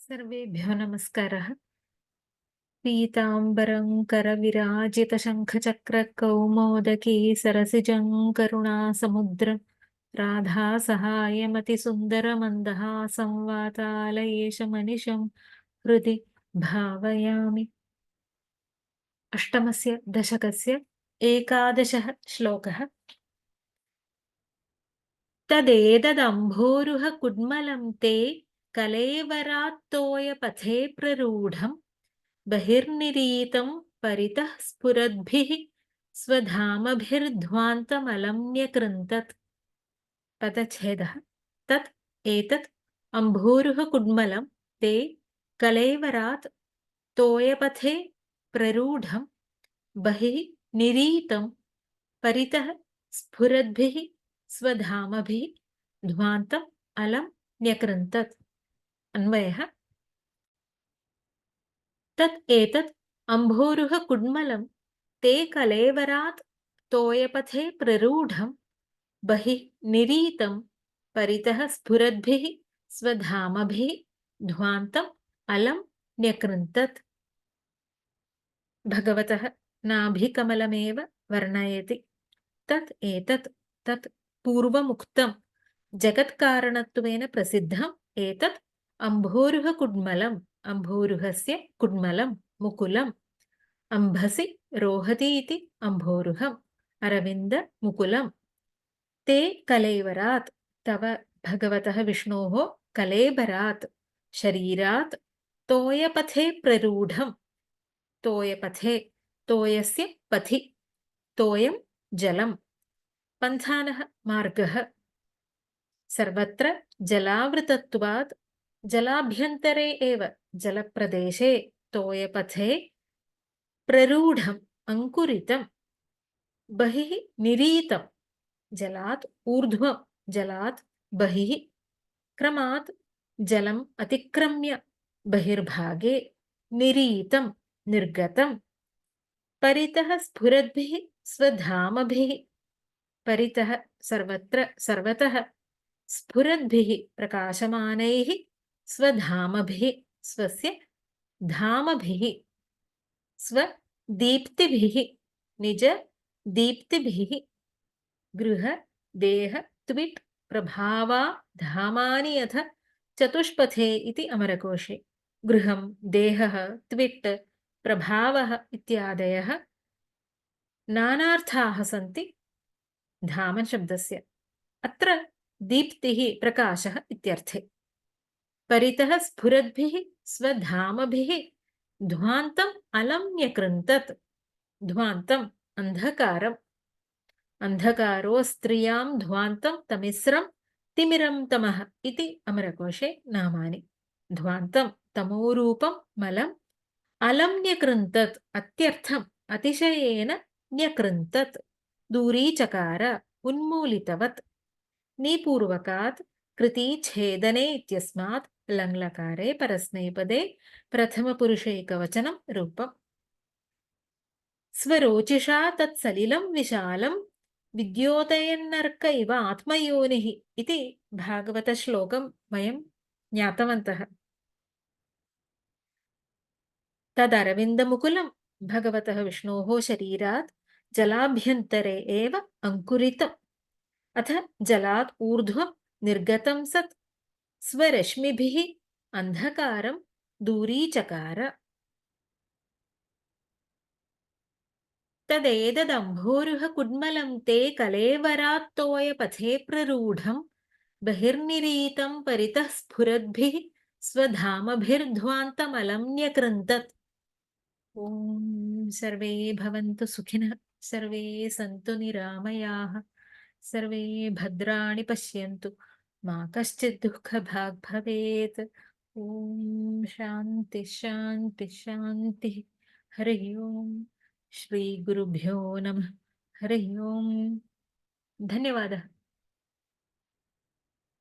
सर्वेभ्यो नमस्कारः। पीताम्बरं करविराजितशङ्खचक्रकौमोदकी सरसिजं करुणासमुद्रं राधासहायमतिसुन्दरमन्दहासं वातालयेशमनिशं हृदि भावयामि। अष्टमस्य दशकस्य 11 श्लोकः। तदेतदम्भोरुहकुड्मलं ते कलेवरात्तोयपथे प्ररूढम् बहिर्निरीतं परितः स्फुरद्भिः स्वधामभिर्ध्वान्तमलम्न्यकृन्तत्। पदच्छेदः। तत् एतत् अम्भोरुहकुड्मलं ते कलेवरात् तोयपथे प्ररूढं बहिः निरीतं परितः स्फुरद्भिः स्वधामभिः ध्वान्तम् अलं न्यकृन्तत्। अन्वयः। तत् एतत् अम्भोरुहकुड्मलं ते कलेवरात् तोयपथे प्ररूढं बहिः निरीतं परितः स्फुरद्भिः स्वधामभिः ध्वान्तम् अलं न्यकृन्तत्। भगवतः नाभिकमलमेव वर्णयति। तत् एतत् तत् पूर्वमुक्तं जगत्कारणत्वेन प्रसिद्धम् एतत् अम्भोरुहकुड्मलम् अम्भोरुहस्य कुड्मलं मुकुलम् अम्भसि रोहति इति अम्भोरुहम् अरविन्दमुकुलं ते कलेवरात् तव भगवतः विष्णोः कलेबरात् शरीरात् तोयपथे प्ररूढं तोयपथे तोयस्य पथि तोयं जलं पन्थानः मार्गः सर्वत्र जलावृतत्वात् जलाभ्यन्तरे एव जलप्रदेशे तोयपथे प्ररूढम् अंकुरितं बहिः निरीतं जलात् ऊर्ध्वं जलात् बहिः क्रमात् जलम् अतिक्रम्य बहिर्भागे निरीतं निर्गतं परितः स्फुरद्भिः स्वधामभिः परितः सर्वत्र सर्वतः स्फुरद्भिः प्रकाशमानैः स्वधामभिः स्वस्य धामभिः स्वदीप्तिभिः निज दीप्तिभिः गृह देह त्विट् प्रभावा धामानि यथ चतुष्पथे इति अमरकोशे। गृहं देहः त्विट् प्रभावः इत्यादयः नानार्थाः सन्ति धाम शब्दस्य। अत्र दीप्तिः प्रकाशः इत्यर्थे। परितः स्फुरद्भिः स्वधामभिः ध्वान्तम् अलं न्यकृन्तत्। ध्वान्तम् अन्धकारम् अन्धकारो स्त्रियां ध्वान्तं तमिस्रं तिमिरं तमः इति अमरकोशे नामानि। ध्वान्तं तमोरूपं मलम् अलं न्यकृन्तत् अत्यर्थम् अतिशयेन न्यकृन्तत् दूरीचकार उन्मूलितवत्। निपूर्वकात् कृति छेदने इत्यस्मात् लङ्लकारे परस्मैपदे प्रथमपुरुषैकवचनं रूपम्। स्वरोचिषा तत्सलिलं विशालं विद्योतयन्नर्क इव आत्मयोनिः इति भागवतश्लोकं वयं ज्ञातवन्तः। तदरविन्दमुकुलं भगवतः विष्णोः शरीरात् जलाभ्यन्तरे एव अंकुरितम् अथ जलात् ऊर्ध्वं निर्गतं सत् स्वरश्मिभिः अन्धकारं दूरीचकार। तदेतदम्भोरुहकुड्मलं ते कलेवरात्तोयपथे प्ररूढं बहिर्निरीतं परितः स्फुरद्भिः स्वधामभिर्ध्वान्तमलं न्यकृन्तत्। ॐ सर्वे भवन्तु सुखिनः सर्वे सन्तु निरामयाः सर्वे भद्राणि पश्यन्तु मा कश्चित् दुःखभाग् भवेत्। ॐ शान्ति शान्ति शान्तिः। हरिः ओम् श्रीगुरुभ्यो नमः। हरिः ओम्। धन्यवादः।